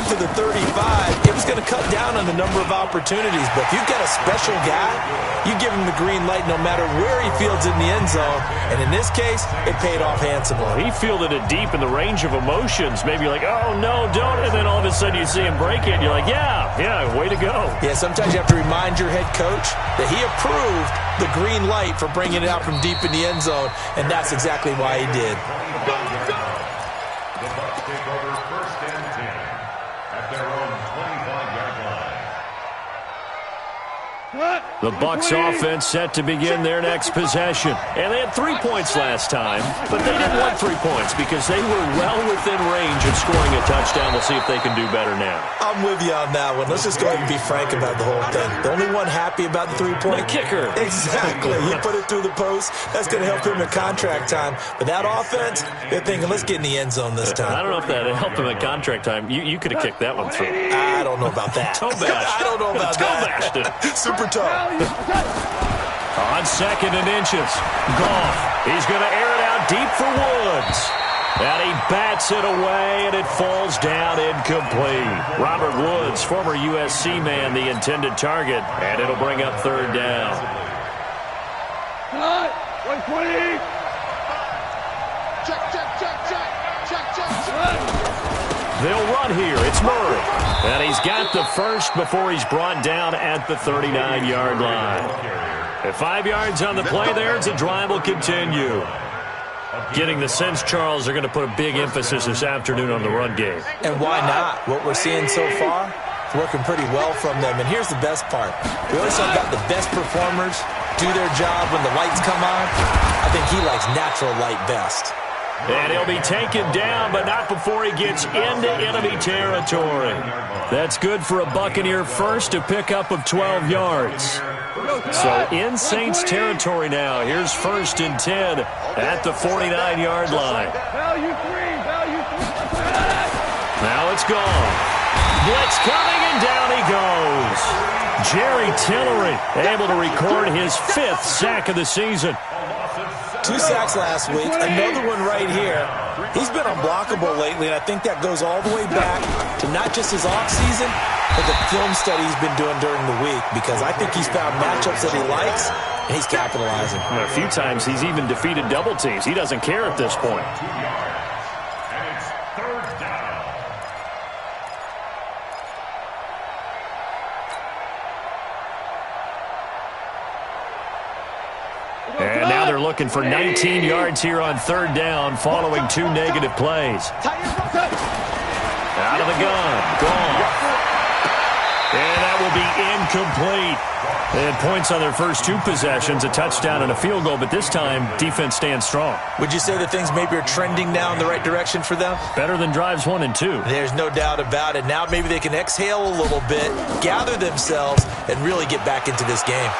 to the 35, it was going to cut down on the number of opportunities. But if you've got a special guy, you give him the green light no matter where he fields in the end zone. And in this case, it paid off handsomely. Well, he fielded it deep in the range of emotions. Maybe you're like, oh, no, don't. And then all of a sudden you see him break it, and you're like, yeah, way to go. Yeah, sometimes you have to remind your head coach that he approved the green light for bringing it out from deep in the end zone, and that's exactly why he did. The Bucs take over 1st and 10 at their own 25-yard line. The Bucs offense set to begin their next possession. And they had 3 points last time, but they didn't want 3 points because they were well within range of scoring a touchdown. We'll see if they can do better now. I'm with you on that one. Let's just go ahead and be frank about the whole thing. The only one happy about the 3-point? The kicker. Exactly. He put it through the post. That's going to help him in contract time. But that offense, they're thinking, let's get in the end zone this time. I don't know if that helped him at contract time. You could have kicked that one through. I don't know about that. Toe bashed. I don't know about that. Toe bashed it. Super toe. On 2nd and inches, Goff. He's going to air it out deep for Woods. And he bats it away, and it falls down incomplete. Robert Woods, former USC man, the intended target, and it'll bring up 3rd down. 120. Check. They'll run here. It's Murray. And he's got the first before he's brought down at the 39-yard line. At 5 yards on the play there, the drive will continue. Getting the sense, Charles, they're going to put a big emphasis this afternoon on the run game. And why not? What we're seeing so far, it's working pretty well from them. And here's the best part. We always talk about the best performers do their job when the lights come on. I think he likes natural light best. And he'll be taken down, but not before he gets into enemy territory. That's good for a Buccaneer first, a pickup of 12 yards. So in Saints territory now. Here's 1st and 10 at the 49-yard line. Now it's gone. Blitz coming, and down he goes. Jerry Tillery able to record his 5th sack of the season. 2 sacks last week, another one right here. He's been unblockable lately, and I think that goes all the way back to not just his offseason, but the film study he's been doing during the week, because I think he's found matchups that he likes, and he's capitalizing. And a few times he's even defeated double teams. He doesn't care at this point. And it's 3rd down. And now they're looking for 19 yards here on 3rd down following 2 negative plays. Out of the gun. Gone. And that will be incomplete. They had points on their first 2 possessions, a touchdown and a field goal, but this time defense stands strong. Would you say that things maybe are trending now in the right direction for them? Better than drives 1 and 2. There's no doubt about it. Now maybe they can exhale a little bit, gather themselves, and really get back into this game.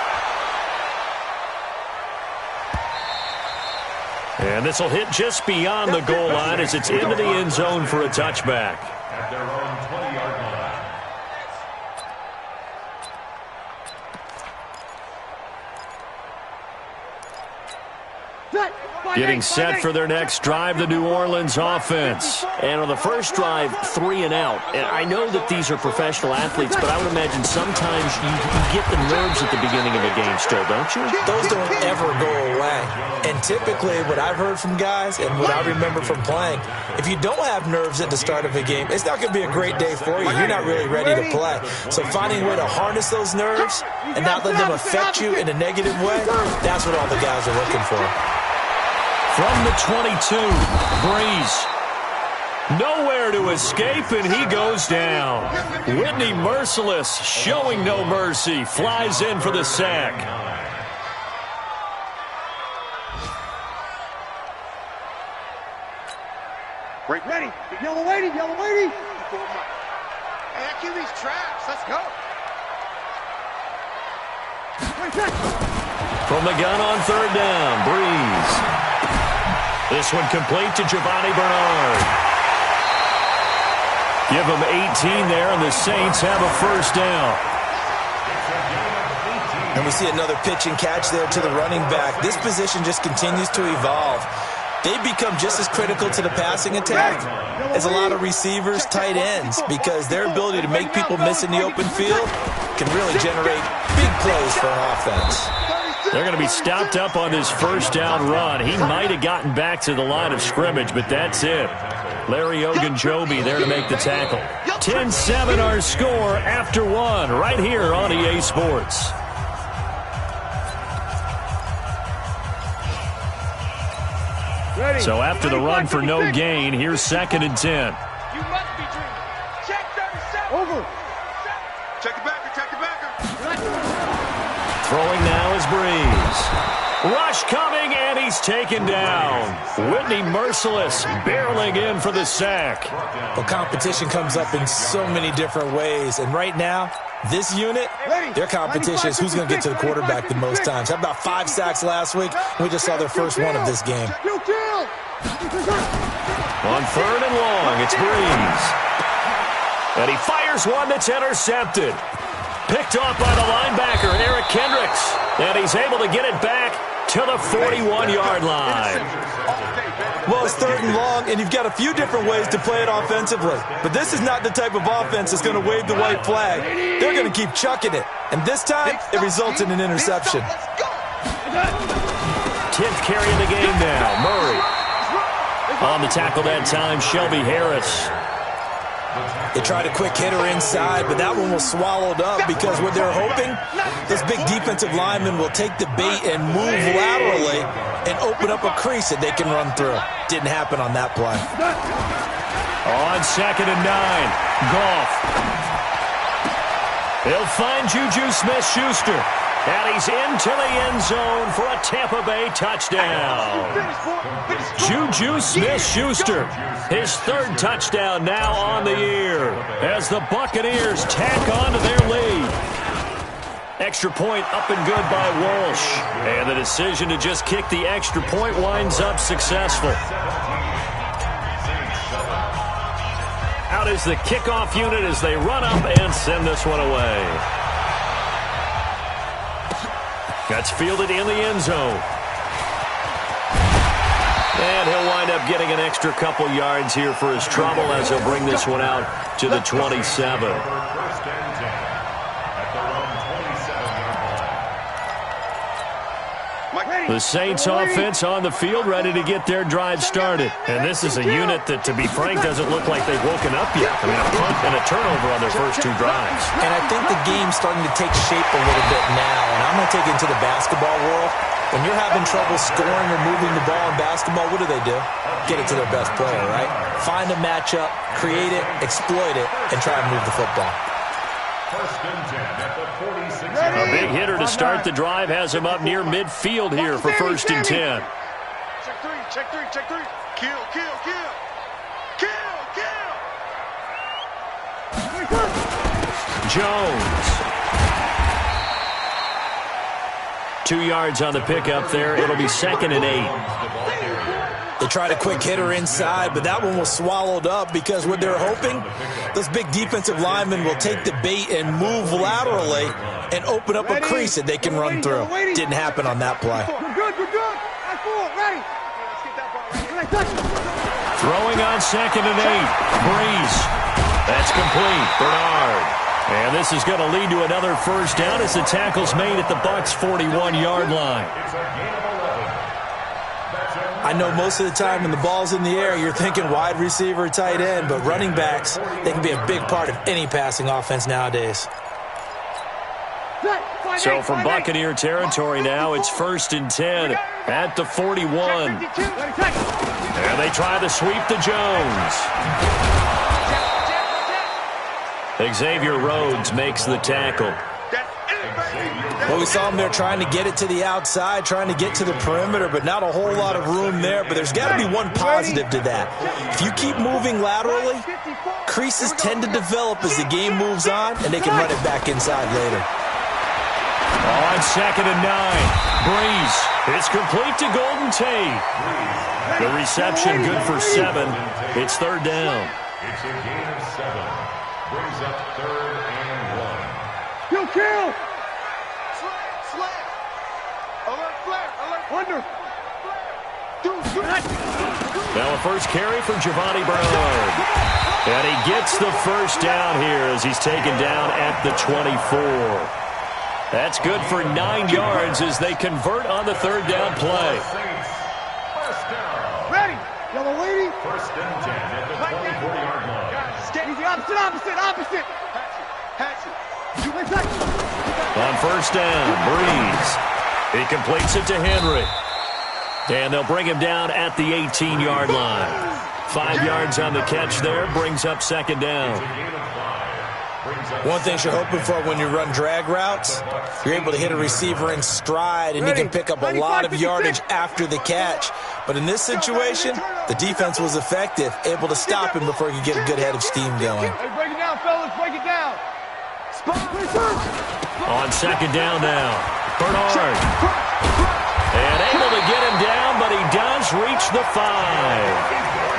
And this will hit just beyond the goal line as it's into the end zone for a touchback. At their own 20-yard line. Getting set for their next drive, the New Orleans offense. And on the first drive, 3 and out. And I know that these are professional athletes, but I would imagine sometimes you get the nerves at the beginning of a game still, don't you? Those don't ever go away. And typically what I've heard from guys and what I remember from playing, if you don't have nerves at the start of a game, it's not going to be a great day for you. You're not really ready to play. So finding a way to harness those nerves and not let them affect you in a negative way, that's what all the guys are looking for. From the 22, Breeze. Nowhere to escape, and he goes down. Whitney Merciless, showing no mercy, flies in for the sack. Ready. Yellow lady. Hey, I cue these traps. Let's go. From the gun on 3rd down, Breeze. This one complete to Giovanni Bernard. Give him 18 there, and the Saints have a 1st down. And we see another pitch and catch there to the running back. This position just continues to evolve. they become just as critical to the passing attack as a lot of receivers, tight ends, because their ability to make people miss in the open field can really generate big plays for an offense. They're going to be stopped up on this first down run. He might have gotten back to the line of scrimmage, but that's it. Larry Ogunjobi there to make the tackle. 10-7 our score after one right here on EA Sports. So after the run for no gain, here's 2nd and 10. You must be dreaming. Check 37. Over. Check the backer. Check the backer. Throwing now is Breeze. Rush coming, and he's taken down. Whitney Merciless barreling in for the sack. Well, competition comes up in so many different ways, and right now, this unit, their competition is who's going to get to the quarterback the most times. How about 5 sacks last week? We just saw their first one of this game. On 3rd and long, it's Breeze. And he fires one that's intercepted. Picked off by the linebacker, Eric Kendricks. And he's able to get it back to the 41-yard line. Well, it's 3rd and long, and you've got a few different ways to play it offensively. But this is not the type of offense that's going to wave the white flag. They're going to keep chucking it. And this time, it results in an interception. 10th carry of the game now, Murray. On the tackle that time, Shelby Harris. They tried a quick hitter inside, but that one was swallowed up because what they're hoping, this big defensive lineman will take the bait and move laterally and open up a crease that they can run through. Didn't happen on that play. On 2nd and 9, Goff. He'll find Juju Smith-Schuster. And he's into the end zone for a Tampa Bay touchdown. Juju Smith-Schuster, his 3rd touchdown now on the year as the Buccaneers tack on to their lead. Extra point up and good by Walsh. And the decision to just kick the extra point winds up successful. Out is the kickoff unit as they run up and send this one away. That's fielded in the end zone. And he'll wind up getting an extra couple yards here for his trouble as he'll bring this one out to the 27. The Saints offense on the field ready to get their drive started. And this is a unit that, to be frank, doesn't look like they've woken up yet. I mean, a punt and a turnover on their first 2 drives. And I think the game's starting to take shape a little bit now. And I'm going to take it into the basketball world. When you're having trouble scoring or moving the ball in basketball, what do? Get it to their best player, right? Find a matchup, create it, exploit it, and try and move the football. 1st and 10 at the 46. A big hitter to start the drive has him up near midfield here for 1st and 10. Check 3, check 3, check 3. Kill, kill, kill. Kill, kill. Jones. 2 yards on the pickup there. It'll be 2nd and 8. They tried a quick hitter inside, but that one was swallowed up because what they're hoping, this big defensive lineman will take the bait and move laterally and open up a crease that they can run through. Didn't happen on that play. We're good. That's 4, ready. Let's get that ball. Throwing on 2nd and 8. Breeze. That's complete. Bernard. And this is going to lead to another first down as the tackle's made at the Bucs' 41-yard line. I know most of the time when the ball's in the air, you're thinking wide receiver, tight end, but running backs, they can be a big part of any passing offense nowadays. So from Buccaneer territory now, it's 1st and 10 at the 41. And they try to sweep to Jones. Xavier Rhodes makes the tackle. Well, we saw him there trying to get it to the outside, trying to get to the perimeter, but not a whole lot of room there. But there's got to be one positive to that. If you keep moving laterally, creases tend to develop as the game moves on, and they can run it back inside later. On 2nd and 9, Breeze. It's complete to Golden Tate. The reception good for 7. It's 3rd down. It's a gain of 7. Brings up 3rd and 1. Kill. Slam. Alert flare. Under. Now a first carry for Giovanni Brown. And he gets the first down here as he's taken down at the 24. That's good for 9 yards as they convert on the third down play. Ready. Yellow lady. First and 10 at the 24-yard line. Easy, opposite. On first down, Breeze. He completes it to Henry. And they'll bring him down at the 18-yard line. 5 yards on the catch there, brings up second down. One thing you're hoping for when you run drag routes, you're able to hit a receiver in stride, and he can pick up a lot of yardage after the catch. But in this situation, the defense was effective, able to stop him before he could get a good head of steam going. Hey, break it down, fellas, break it down. On second down now, Bernard. And able to get him down, but he does reach the 5.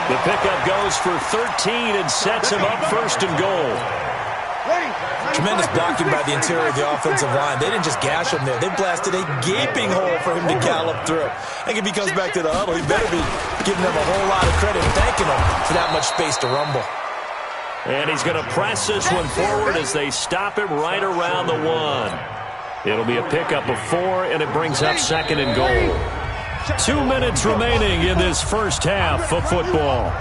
The pickup goes for 13 and sets him up first and goal. Tremendous blocking by the interior of the offensive line. They didn't just gash him there. They blasted a gaping hole for him to gallop through. I think if he comes back to the huddle, he better be giving them a whole lot of credit and thanking them for that much space to rumble. And he's going to press this one forward as they stop him right around the 1. It'll be a pickup of 4, and it brings up second and goal. 2 minutes remaining in this first half of football.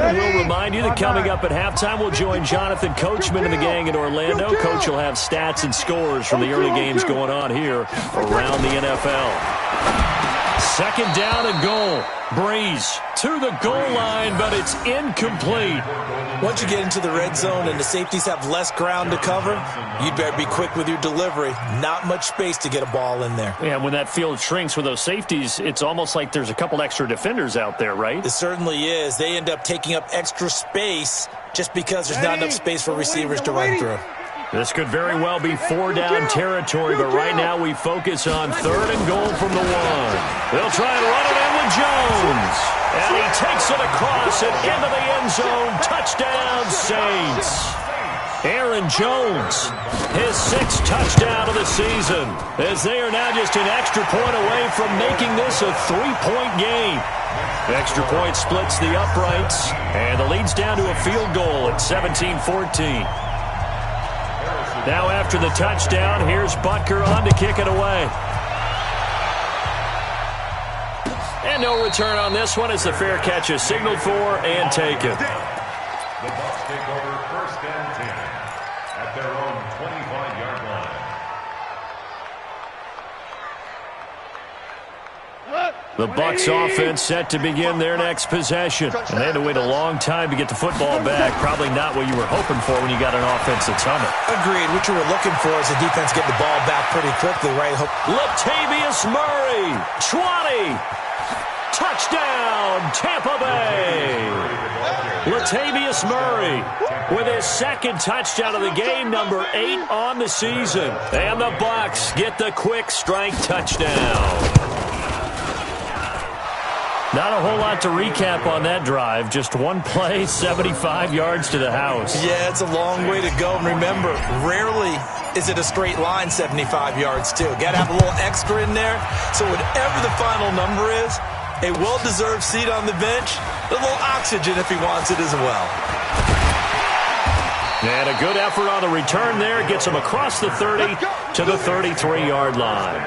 We'll remind you that coming up at halftime, we'll join Jonathan Coachman and the gang in Orlando. Coach will have stats and scores from the early games going on here around the NFL. Second down and goal. Breeze to the goal line, but it's incomplete. Once you get into the red zone and the safeties have less ground to cover, you'd better be quick with your delivery. Not much space to get a ball in there. Yeah, when that field shrinks with those safeties, it's almost like there's a couple extra defenders out there, right? It certainly is. They end up taking up extra space just because there's not enough space for receivers to run through. This could very well be 4-down territory, but right now we focus on third and goal from the 1. They'll try and run it in with Jones. And he takes it across and into the end zone. Touchdown, Saints. Aaron Jones, his 6th touchdown of the season, as they are now just an extra point away from making this a 3-point game. Extra point splits the uprights, and the lead's down to a field goal at 17-14. Now after the touchdown, here's Butker on to kick it away. And no return on this one as the fair catch is signaled for and taken. The Bucs take over first and 10 at their own 25-yard line. The Bucs offense set to begin their next possession. And they had to wait a long time to get the football back. Probably not what you were hoping for when you got an offense that's humming. Agreed. What you were looking for is the defense getting the ball back pretty quickly, right? Latavius Murray, 20. Touchdown, Tampa Bay. Latavius Murray with his 2nd touchdown of the game, number 8 on the season. And the Bucs get the quick strike touchdown. Not a whole lot to recap on that drive. Just one play, 75 yards to the house. Yeah, it's a long way to go. And remember, rarely is it a straight line 75 yards, too. Got to have a little extra in there. So whatever the final number is, a well-deserved seat on the bench, a little oxygen if he wants it as well. And a good effort on the return there. Gets him across the 30 to the 33-yard line.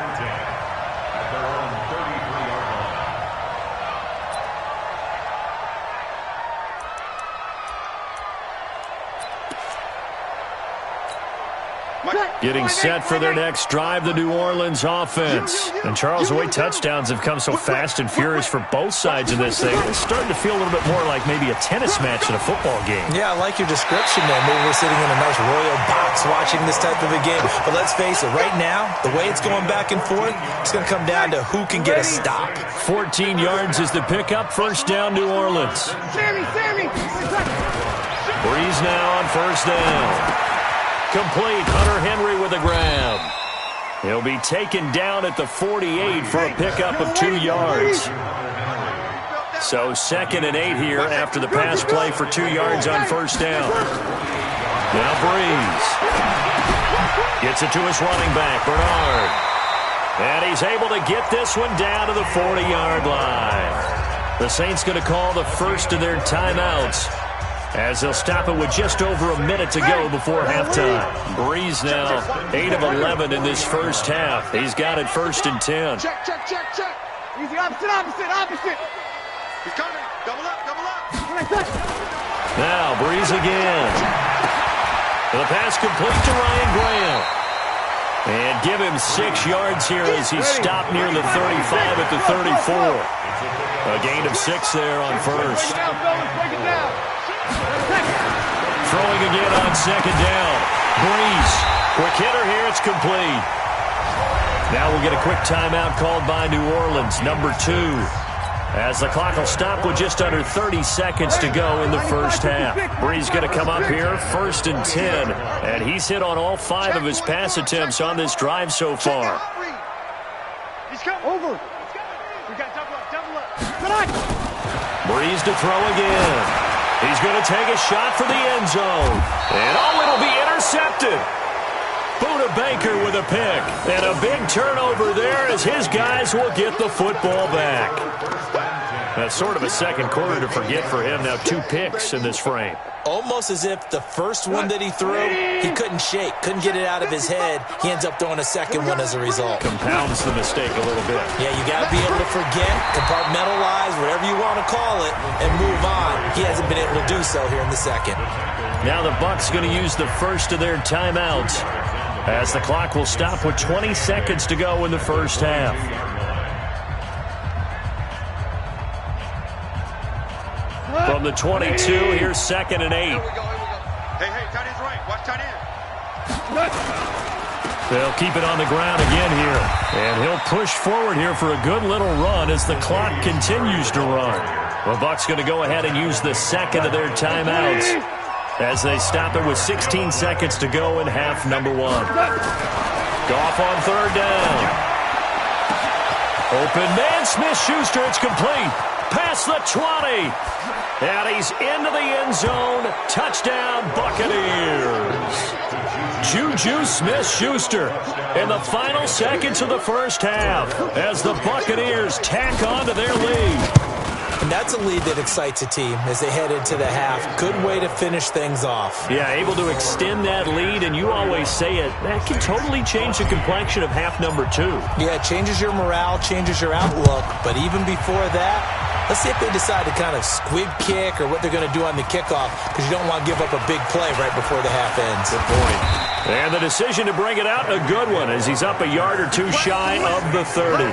Getting set for their next drive, the New Orleans offense. And Charles, the way touchdowns have come so fast and furious for both sides of this thing, it's starting to feel a little bit more like maybe a tennis match in a football game. Yeah, I like your description there. Maybe we're sitting in a nice royal box watching this type of a game. But let's face it, right now, the way it's going back and forth, it's going to come down to who can get a stop. 14 yards is the pickup. First down, New Orleans. Sammy. Breeze now on first down. Complete. Hunter Henry with a grab. He'll be taken down at the 48 for a pickup of 2 yards. So 2nd and 8 here after the pass play for 2 yards on first down. Now Breeze gets it to his running back, Bernard. And he's able to get this one down to the 40-yard line. The Saints going to call the first of their timeouts, as they'll stop it with just over a minute to go before halftime. Breeze now 8 of 11 in this first half. He's got it 1st and 10. Check. Easy, opposite. He's coming. Double up. Now Breeze again. The pass complete to Ryan Graham. And give him 6 yards here as he's stopped near the 35 at the 34. A gain of 6 there on first. Throwing again on 2nd down. Breeze. Quick hitter here. It's complete. Now we'll get a quick timeout called by New Orleans, number 2. As the clock will stop with just under 30 seconds to go in the first half. Breeze going to come up here, 1st and 10. And he's hit on all 5 of his pass attempts on this drive so far. He's coming. Over. We got double up. Breeze to throw again. He's going to take a shot for the end zone. And it'll be intercepted. Buda Baker with a pick. And a big turnover there as his guys will get the football back. That's sort of a second quarter to forget for him. Now 2 picks in this frame. Almost as if the first one that he threw, he couldn't shake, couldn't get it out of his head. He ends up throwing a second one as a result. Compounds the mistake a little bit. Yeah, you got to be able to forget, compartmentalize, whatever you want to call it, and move on. He hasn't been able to do so here in the second. Now the Bucs going to use the first of their timeouts, as the clock will stop with 20 seconds to go in the first half. From the 22, here's 2nd and 8. Here we go. Hey, tight end's right. Watch tight end. They'll keep it on the ground again here. And he'll push forward here for a good little run as the clock continues to run. The Bucs going to go ahead and use the second of their timeouts as they stop it with 16 seconds to go in half number 1. Goff on 3rd down. Open man, Smith-Schuster, it's complete. Past the 20. And he's into the end zone. Touchdown, Buccaneers. Juju Smith-Schuster in the final seconds of the first half as the Buccaneers tack on to their lead. And that's a lead that excites a team as they head into the half. Good way to finish things off. Yeah, able to extend that lead, and you always say it, that can totally change the complexion of half number 2. Yeah, it changes your morale, changes your outlook. But even before that, let's see if they decide to kind of squib kick or what they're going to do on the kickoff, because you don't want to give up a big play right before the half ends. Good point. And the decision to bring it out, a good one, as he's up a yard or 2 shy of the 30.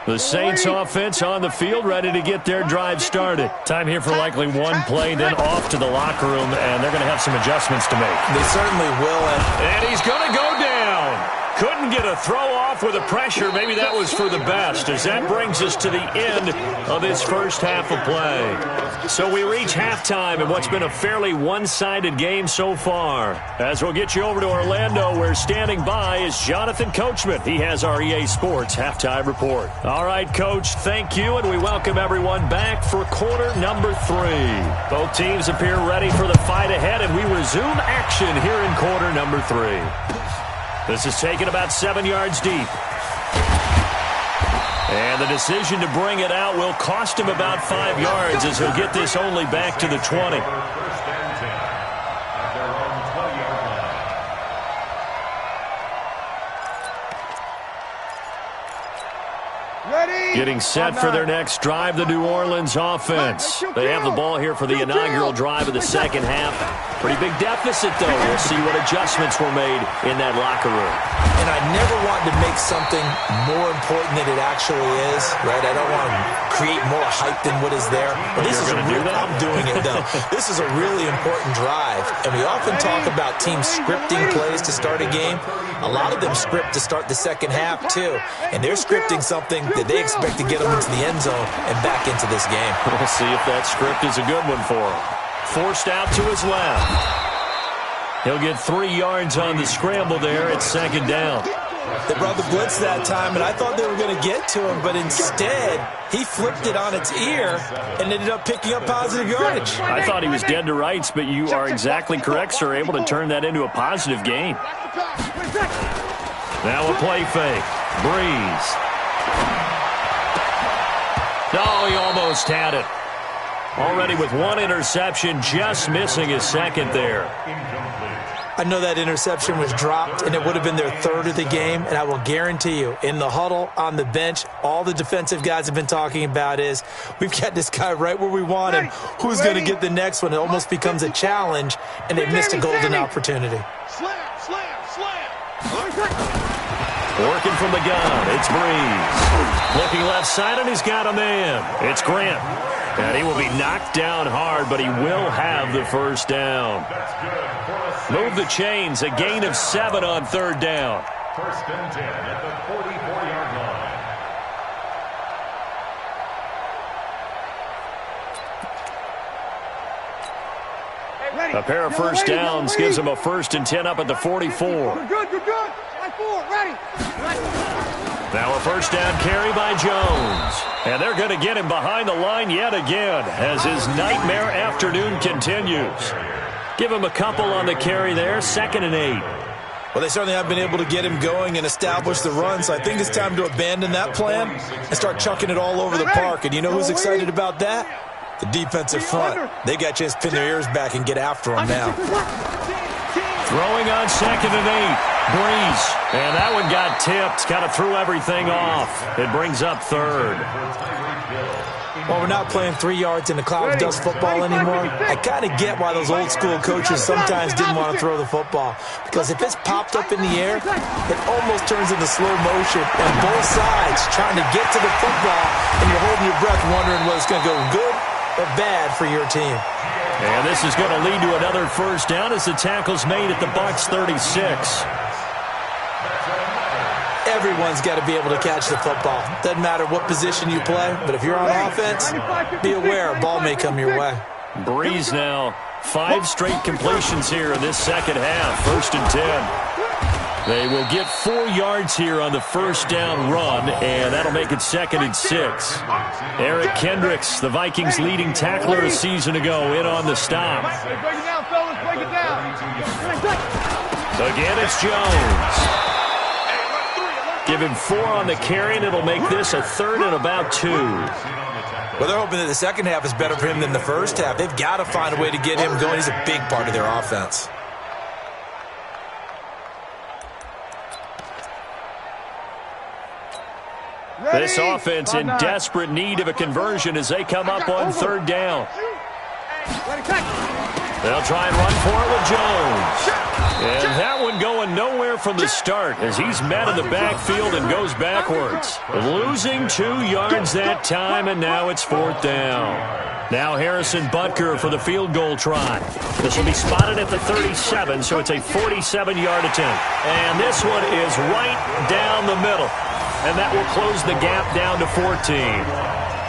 The Saints offense on the field, ready to get their drive started. Time here for likely one play, then off to the locker room, and they're going to have some adjustments to make. They certainly will. And he's going to go down. Couldn't get a throw off with the pressure. Maybe that was for the best, as that brings us to the end of this first half of play. So we reach halftime in what's been a fairly one-sided game so far. As we'll get you over to Orlando, where standing by is Jonathan Coachman. He has our EA Sports halftime report. All right, Coach, thank you, and we welcome everyone back for quarter number 3. Both teams appear ready for the fight ahead, and we resume action here in quarter number 3. This is taken about 7 yards deep. And the decision to bring it out will cost him about 5 yards, as he'll get this only back to the 20. Getting set for their next drive, the New Orleans offense. They have the ball here for the inaugural drive of the second half. Pretty big deficit, though. We'll see what adjustments were made in that locker room. And I never wanted to make something more important than it actually is, right? I don't want to create more hype than what is there. But this is I'm doing it, though. This is a really important drive. And we often talk about teams scripting plays to start a game. A lot of them script to start the second half, too. And they're scripting something that they expect to get them into the end zone and back into this game. We'll see if that script is a good one for him. Forced out to his left. He'll get 3 yards on the scramble there at second down. They brought the blitz that time, and I thought they were going to get to him, but instead, he flipped it on its ear and ended up picking up positive yardage. I thought he was dead to rights, but you are exactly correct, sir. Able to turn that into a positive gain. Now a play fake. Breeze. No, he almost had it. Already with 1 interception, just missing his second there. I know that interception was dropped, and it would have been their 3rd of the game, and I will guarantee you, in the huddle, on the bench, all the defensive guys have been talking about is, we've got this guy right where we want him. Who's going to get the next one? It almost becomes a challenge, and they missed a golden opportunity. Slam. Working from the gun, it's Breeze. Looking left side, and he's got a man. It's Grant. And he will be knocked down hard, but he will have the first down. Move the chains, a gain of 7 on 3rd down. 1st and 10 at the 44-yard line. A pair of first downs gives him a 1st and 10 up at the 44. You're good. Line 4, ready. Now a first down carry by Jones. And they're going to get him behind the line yet again as his nightmare afternoon continues. Give him a couple on the carry there, 2nd and 8. Well, they certainly have been able to get him going and establish the run, so I think it's time to abandon that plan and start chucking it all over the park. And you know who's excited about that? The defensive front. They got a chance to pin their ears back and get after him now. Throwing on 2nd and 8. Breeze. And that one got tipped. Kind of threw everything off. It brings up 3rd. Well, we're not playing 3 yards in the cloud of dust football anymore. I kind of get why those old school coaches sometimes didn't want to throw the football. Because if it's popped up in the air, it almost turns into slow motion. And both sides trying to get to the football, and you're holding your breath wondering whether it's going to go good or bad for your team. And this is going to lead to another first down as the tackle's made at the Bucs 36. Everyone's got to be able to catch the football. Doesn't matter what position you play, but if you're on offense, be aware a ball may come your way. Breeze now, 5 straight completions here in this second half. 1st and 10. They will get 4 yards here on the first down run, and that'll make it 2nd and 6. Eric Kendricks, the Vikings' leading tackler a season ago, in on the stop. Break it down, fellas. Break it down. Again, it's Jones. Give him 4 on the carry, and it'll make this a 3rd and about 2. Well, they're hoping that the second half is better for him than the first half. They've got to find a way to get him going. He's a big part of their offense. This offense in desperate need of a conversion as they come up on 3rd down. They'll try and run for it with Jones. And that one going nowhere from the start as he's met in the backfield and goes backwards. Losing 2 yards that time, and now it's 4th down. Now Harrison Butker for the field goal try. This will be spotted at the 37, so it's a 47-yard attempt. And this one is right down the middle. And that will close the gap down to 14.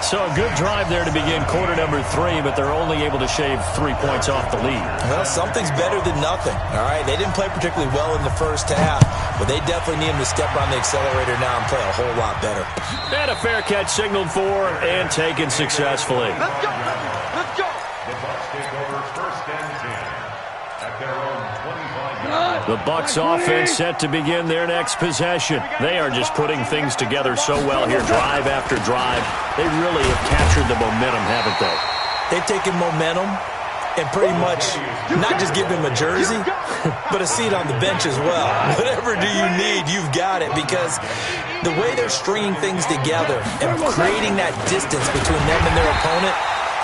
So a good drive there to begin quarter number 3, but they're only able to shave 3 points off the lead. Well, something's better than nothing, all right? They didn't play particularly well in the first half, but they definitely need him to step on the accelerator now and play a whole lot better. And a fair catch signaled for and taken successfully. Let's go. Let's go. The Bucs take over 1st and 10 at their own 25-yard line. The Bucs offense set to begin their next possession. They are just putting things together so well here, drive after drive. They really have captured the momentum, haven't they? They've taken momentum and pretty much not just give him a jersey, but a seat on the bench as well. Whatever do you need, you've got it, because the way they're stringing things together and creating that distance between them and their opponent,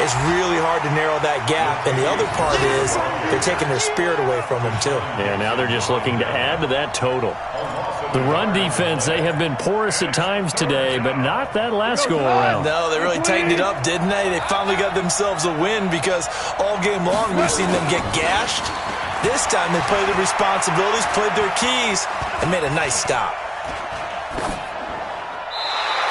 it's really hard to narrow that gap. And the other part is they're taking their spirit away from them, too. Yeah, now they're just looking to add to that total. The run defense, they have been porous at times today, but not that last go-around. No, they really tightened it up, didn't they? They finally got themselves a win, because all game long we've seen them get gashed. This time they played their responsibilities, played their keys, and made a nice stop.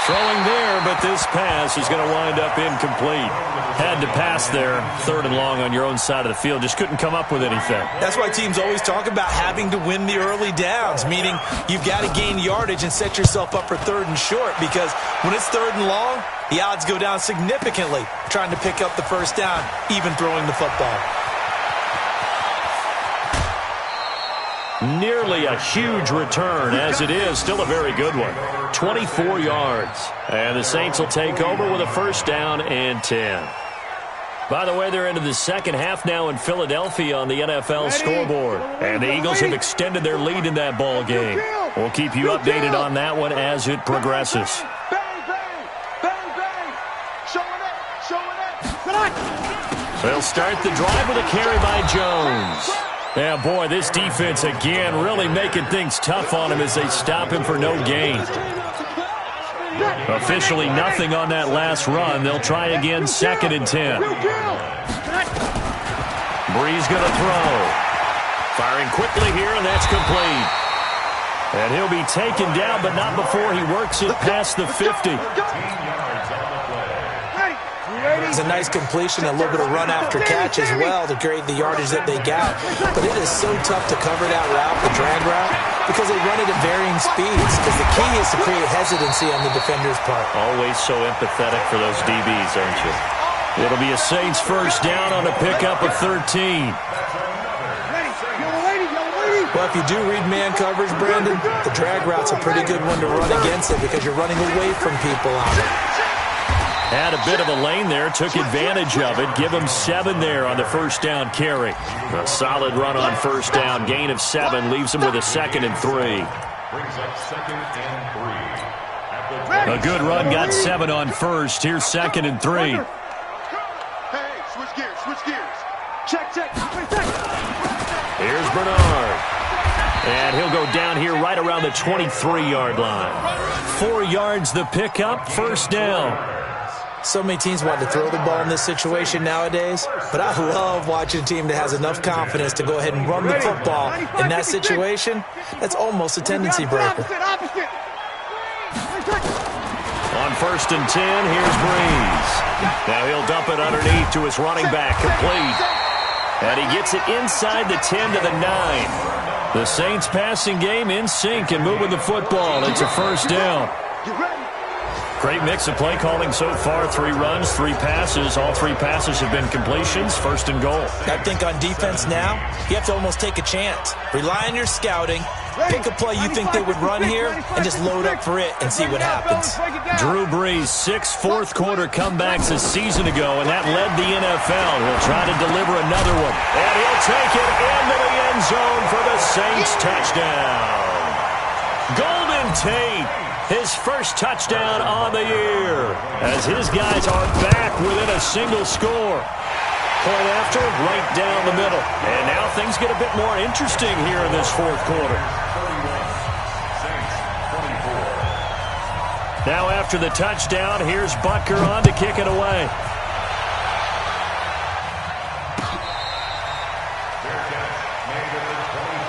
Throwing there, but this pass is going to wind up incomplete. Had to pass there, 3rd and long on your own side of the field. Just couldn't come up with anything. That's why teams always talk about having to win the early downs, meaning you've got to gain yardage and set yourself up for 3rd and short, because when it's 3rd and long, the odds go down significantly trying to pick up the first down, even throwing the football. Nearly a huge return. As it is, still a very good one. 24 yards. And the Saints will take over with a 1st down and 10. By the way, they're into the second half now in Philadelphia on the NFL scoreboard. And the Eagles have extended their lead in that ball game. We'll keep you updated on that one as it progresses. Bang, bang, bang, bang. Showing it. They'll start the drive with a carry by Jones. Yeah, boy, this defense again really making things tough on him as they stop him for no gain. Officially nothing on that last run. They'll try again, 2nd and 10. Brees going to throw. Firing quickly here, and that's complete. And he'll be taken down, but not before he works it past the 50. It's a nice completion, a little bit of run after catch as well to create the yardage that they got. But it is so tough to cover that route, the drag route, because they run it at varying speeds. Because the key is to create hesitancy on the defender's part. Always so empathetic for those DBs, aren't you? It'll be a Saints 1st down on a pickup of 13. Well, if you do read man coverage, Brandon, the drag route's a pretty good one to run against it because you're running away from people on it. Had a bit of a lane there, took advantage of it. Give him 7 there on the 1st down carry. A solid run on 1st down. Gain of 7 leaves him with a 2nd and 3. Brings up 2nd and 3. A good run, got 7 on 1st. Here's 2nd and 3. Hey, switch gears, switch gears. Check. Here's Bernard. And he'll go down here right around the 23-yard line. 4 yards the pickup, 1st down. So many teams want to throw the ball in this situation nowadays, but I love watching a team that has enough confidence to go ahead and run the football in that situation. That's almost a tendency breaker. On 1st and 10, here's Brees. Now he'll dump it underneath to his running back, complete. And he gets it inside the 10 to the 9. The Saints passing game in sync and moving the football. It's a 1st down. Great mix of play calling so far. 3 runs, 3 passes. All 3 passes have been completions. 1st and goal. I think on defense now, you have to almost take a chance. Rely on your scouting. Pick a play you think they would run here and just load up for it and see what happens. Drew Brees, 6 fourth-quarter comebacks a season ago, and that led the NFL. He'll try to deliver another one. And he'll take it into the end zone for the Saints touchdown. Golden Tate, his 1st touchdown on the year, as his guys are back within a single score. Point after, right down the middle. And now things get a bit more interesting here in this 4th quarter. Now after the touchdown, here's Butker on to kick it away.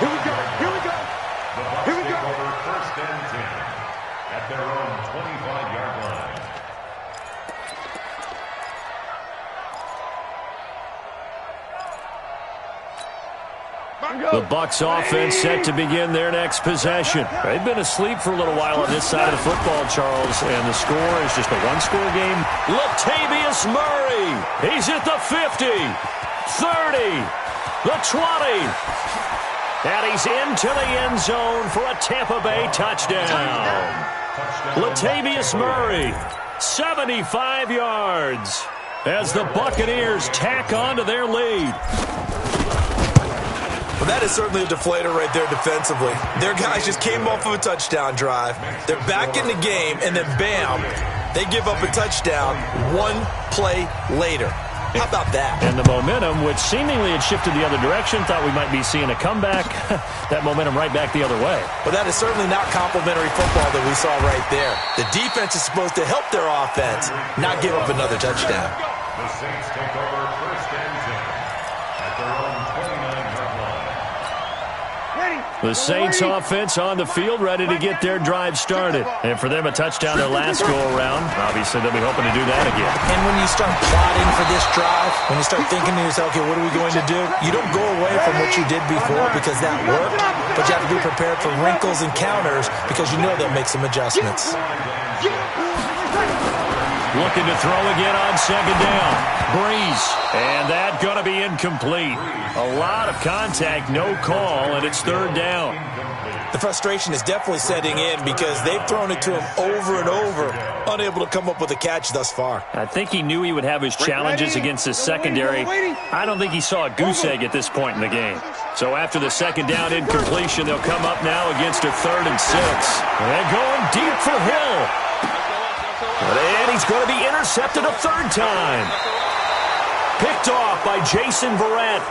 Here we go. The Bucs take over 1st and 10 at their own 25-yard line. The Bucs offense set to begin their next possession. They've been asleep for a little while on this side of the football, Charles, and the score is just a 1-score game. Latavius Murray, he's at the 50, 30, the 20, and he's into the end zone for a Tampa Bay touchdown. Latavius Murray, 75 yards. as the Buccaneers tack on to their lead. Well, that is certainly a deflator right there defensively. Their guys just came off of a touchdown drive. They're back in the game, and then bam, they give up a touchdown one play later. How about that? And the momentum, which seemingly had shifted the other direction, thought we might be seeing a comeback. That momentum right back the other way. Well, that is certainly not complimentary football that we saw right there. The defense is supposed to help their offense, not give up another touchdown. The Saints take over first and 10 at their own 29-yard line. The Saints offense on the field, ready to get their drive started. And for them, a touchdown their last go-around. Obviously, they'll be hoping to do that again. And when you start plotting for this drive, when you start thinking to yourself, okay, what are we going to do? You don't go away from what you did before because that worked, but you have to be prepared for wrinkles and counters because you know they'll make some adjustments. Looking to throw again on second down. Breeze. And that going to be incomplete. A lot of contact, no call, and it's third down. The frustration is definitely setting in because they've thrown it to him over and over, unable to come up with a catch thus far. I think he knew he would have his challenges against his secondary. I don't think he saw a goose egg at this point in the game. So after the second down incompletion, they'll come up now against a 3rd and 6. They're going deep for Hill. And he's going to be intercepted a 3rd time. Picked off by Jason Verrett.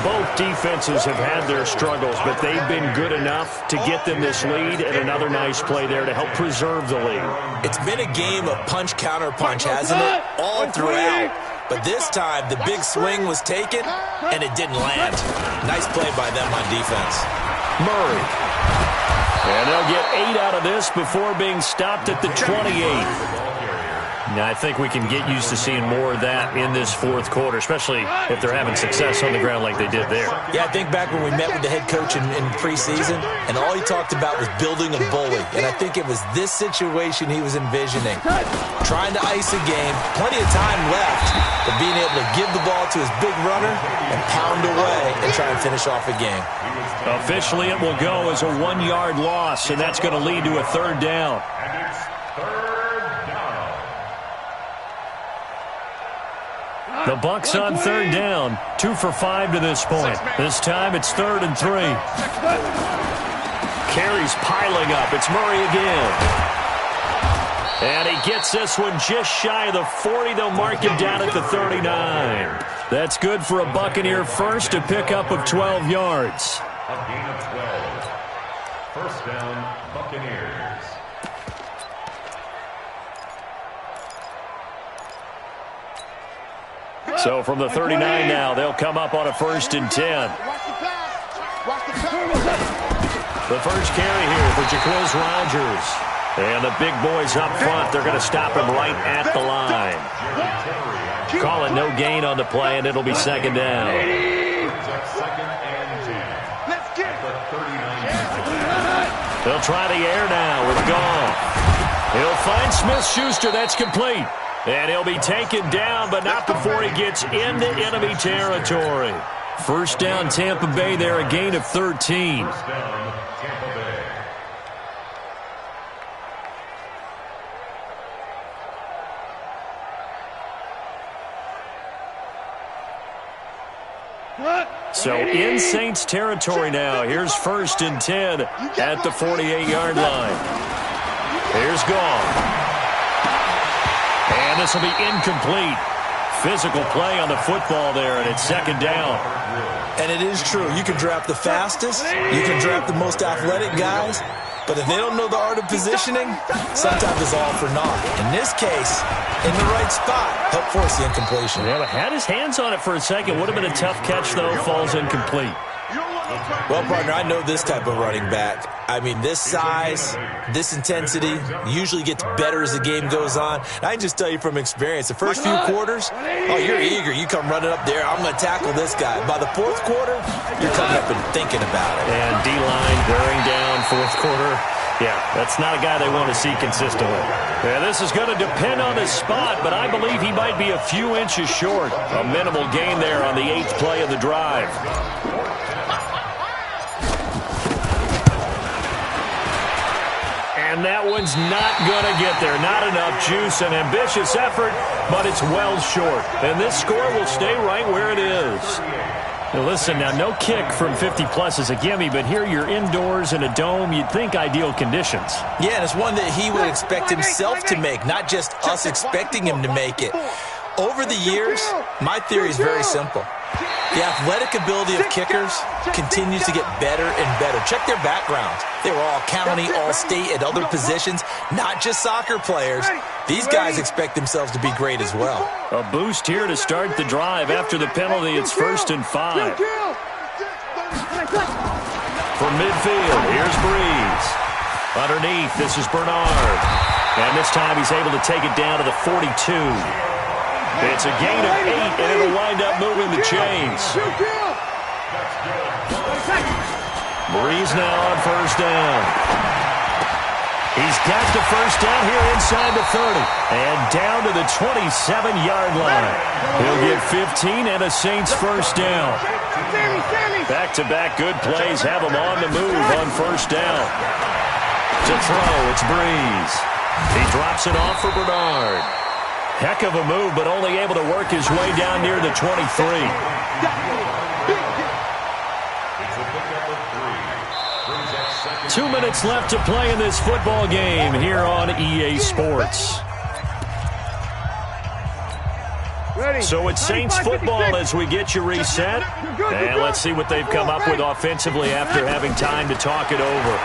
Both defenses have had their struggles, but they've been good enough to get them this lead, and another nice play there to help preserve the lead. It's been a game of punch, counter, punch, hasn't it? All throughout. But this time, the big swing was taken, and it didn't land. Nice play by them on defense. Murray. And they'll get 8 out of this before being stopped at the 28. Now, I think we can get used to seeing more of that in this 4th quarter, especially if they're having success on the ground like they did there. Yeah, I think back when we met with the head coach in preseason, and all he talked about was building a bully. And I think it was this situation he was envisioning. Trying to ice a game, plenty of time left, but being able to give the ball to his big runner and pound away and try and finish off a game. Officially, it will go as a 1-yard loss, and that's going to lead to a 3rd down. And it's 3rd down. The Bucs on 3rd down, 2 for 5 to this point. This time it's 3rd and 3. Carries piling up. It's Murray again. And he gets this one just shy of the 40. They'll mark him down at the 39. That's good for a Buccaneer first, a pickup of 12 yards. A gain of 12. First down, Buccaneers. So from the 39 now, they'll come up on a 1st and 10. The first carry here for Jaquiz Rogers. And the big boys up front, they're going to stop him right at the line. Calling no gain on the play, and it'll be 2nd down. They'll try the air now with Goff. He'll find Smith-Schuster. That's complete. And he'll be taken down, but not before he gets into enemy territory. First down, Tampa Bay there, a gain of 13. First down, Tampa Bay. So in Saints territory now. Here's 1st and 10 at the 48-yard line. Here's Goff. And this will be incomplete. Physical play on the football there, and it's 2nd down. And it is true. You can draft the fastest. You can draft the most athletic guys. But if they don't know the art of positioning, sometimes it's all for naught. In this case, in the right spot, help force the incompletion. Yeah, but had his hands on it for a second. Would have been a tough catch, though. Falls incomplete. Well, partner, I know this type of running back. I mean, this size, this intensity usually gets better as the game goes on. I can just tell you from experience, the first few quarters, oh, you're eager. You come running up there, I'm going to tackle this guy. By the 4th quarter, you're coming up and thinking about it. And D-line wearing down 4th quarter. Yeah, that's not a guy they want to see consistently. Yeah, this is going to depend on his spot, but I believe he might be a few inches short. A minimal gain there on the 8th play of the drive. And that one's not going to get there. Not enough juice. An ambitious effort, but it's well short. And this score will stay right where it is. Now listen, now no kick from 50-plus is a gimme, but here you're indoors in a dome. You'd think ideal conditions. Yeah, and it's one that he would expect himself to make, not just us expecting him to make it. Over the years, my theory is very simple. The athletic ability of kickers continues to get better and better. Check their backgrounds. They were all county, all state, at other positions, not just soccer players. These guys expect themselves to be great as well. A boost here to start the drive. After the penalty, it's 1st and 5. From midfield, here's Breeze. Underneath, this is Bernard. And this time he's able to take it down to the 42. It's a gain of 8, and it'll wind up moving the chains. Breeze now on 1st down. He's got the 1st down here inside the 30. And down to the 27-yard line. He'll get 15 and a Saints 1st down. Back-to-back good plays have him on the move on 1st down. To throw, it's Breeze. He drops it off for Bernard. Heck of a move, but only able to work his way down near the 23. 2 minutes left to play in this football game here on EA Sports. So it's Saints football as we get you reset. And let's see what they've come up with offensively after having time to talk it over.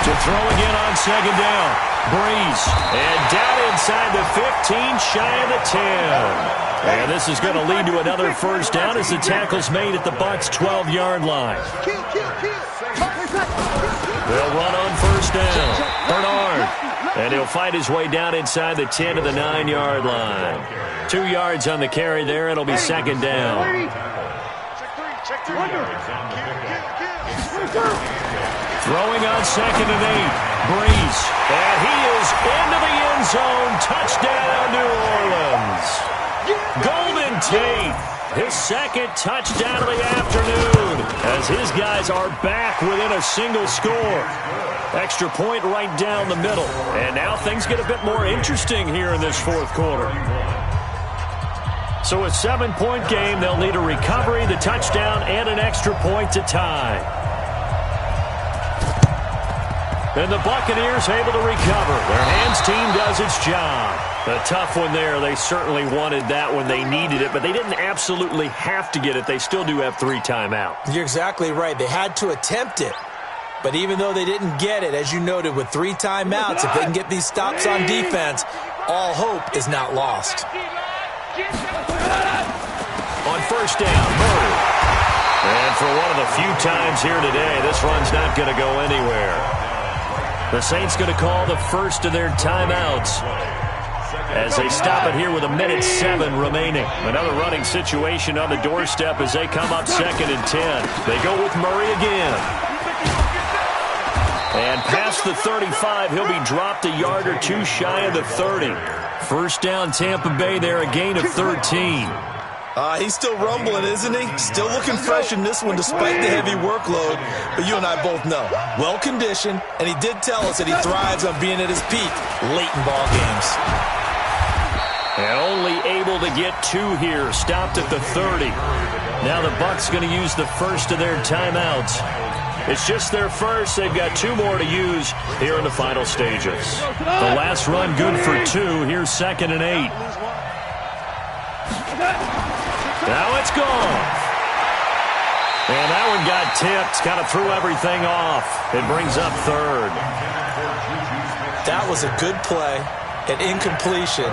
To throw again on 2nd down. Breeze. And down inside the 15, shy of the 10. And this is going to lead to another 1st down as the tackle's made at the Bucs' 12-yard line. They'll run on 1st down. Bernard. And he'll fight his way down inside the 10 to the 9-yard line. 2 yards on the carry there. It'll be 2nd down. Throwing on 2nd and 8. Breeze. And he is into the end zone. Touchdown, New Orleans. Golden Tate. His 2nd touchdown of the afternoon as his guys are back within a single score. Extra point right down the middle. And now things get a bit more interesting here in this 4th quarter. So a 7-point game. They'll need a recovery, the touchdown, and an extra point to tie. And the Buccaneers able to recover. Their hands team does its job. A tough one there. They certainly wanted that when they needed it, but they didn't absolutely have to get it. They still do have 3 timeouts. You're exactly right. They had to attempt it. But even though they didn't get it, as you noted, with 3 timeouts, if they can get these stops on defense, all hope is not lost. On 1st down, Murray. And for one of the few times here today, this run's not going to go anywhere. The Saints going to call the first of their timeouts as they stop it here with 1:07 remaining. Another running situation on the doorstep as they come up 2nd and 10. They go with Murray again. And past the 35, he'll be dropped a yard or 2 shy of the 30. 1st down Tampa Bay there, a gain of 13. He's still rumbling, isn't he? Still looking fresh in this one despite the heavy workload. But you and I both know, well-conditioned, and he did tell us that he thrives on being at his peak late in ball games. And only able to get 2 here, stopped at the 30. Now the Bucs going to use the first of their timeouts. It's just their first. They've got 2 more to use here in the final stages. The last run good for 2. Here's 2nd and 8. Now it's gone. And that one got tipped. Kind of threw everything off. It brings up 3rd. That was a good play, an incompletion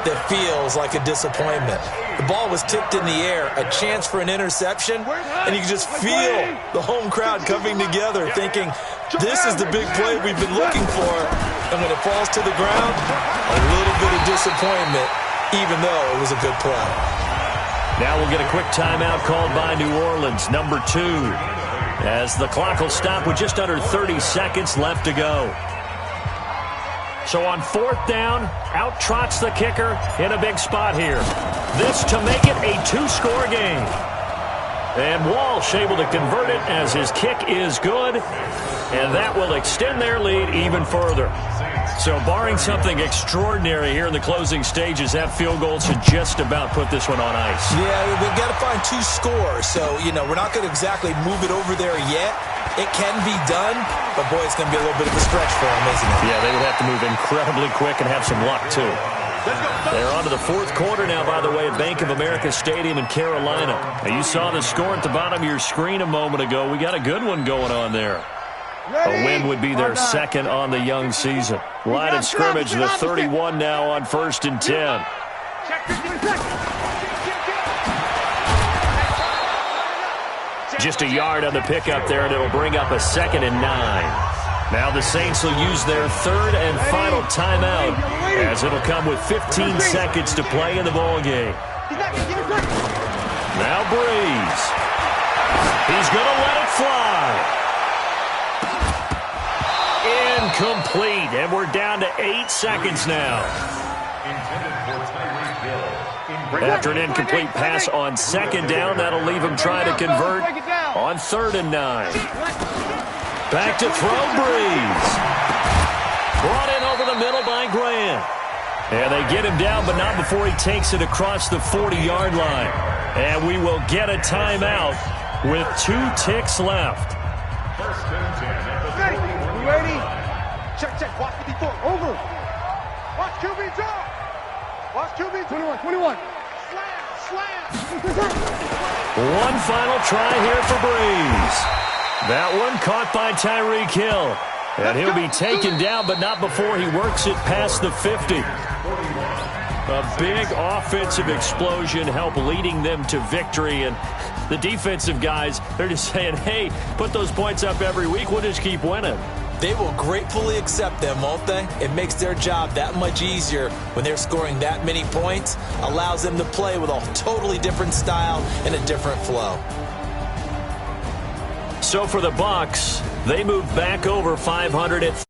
that feels like a disappointment. The ball was tipped in the air, a chance for an interception, and you can just feel the home crowd coming together thinking, this is the big play we've been looking for. And when it falls to the ground, a little bit of disappointment, even though it was a good play. Now we'll get a quick timeout called by New Orleans, number 2, as the clock will stop with just under 30 seconds left to go. So on 4th down, out trots the kicker in a big spot here. This to make it a 2-score game. And Walsh able to convert it as his kick is good, and that will extend their lead even further. So barring something extraordinary here in the closing stages, that field goal should just about put this one on ice. Yeah, we've got to find 2 scores. So, we're not going to exactly move it over there yet. It can be done, but, boy, it's going to be a little bit of a stretch for them, isn't it? Yeah, they would have to move incredibly quick and have some luck, too. They're on to the 4th quarter now, by the way, at Bank of America Stadium in Carolina. Now, you saw the score at the bottom of your screen a moment ago. We got a good one going on there. A win would be their 2nd on the young season. Line of scrimmage, the 31 now on 1st and 10. Just a yard on the pickup there, and it'll bring up a 2nd and 9. Now the Saints will use their 3rd and final timeout, as it'll come with 15 seconds to play in the ball game. Now Breeze. He's going to let it fly. Incomplete, and we're down to 8 seconds now. After an incomplete pass on 2nd down, that'll leave him trying to convert on 3rd and 9. Back to throw, Breeze. Brought in over the middle by Grant. And they get him down, but not before he takes it across the 40-yard line. And we will get a timeout with 2 ticks left. Ready? Check. Watch 54. Over. Watch QB drop. Watch QB 21. Slam. One final try here for Breeze. That one caught by Tyreek Hill. And he'll be taken down, but not before he works it past the 50. A big offensive explosion help leading them to victory. And the defensive guys, they're just saying, hey, put those points up every week. We'll just keep winning. They will gratefully accept them, won't they? It makes their job that much easier when they're scoring that many points. Allows them to play with a totally different style and a different flow. So for the Bucs, they move back over 500 at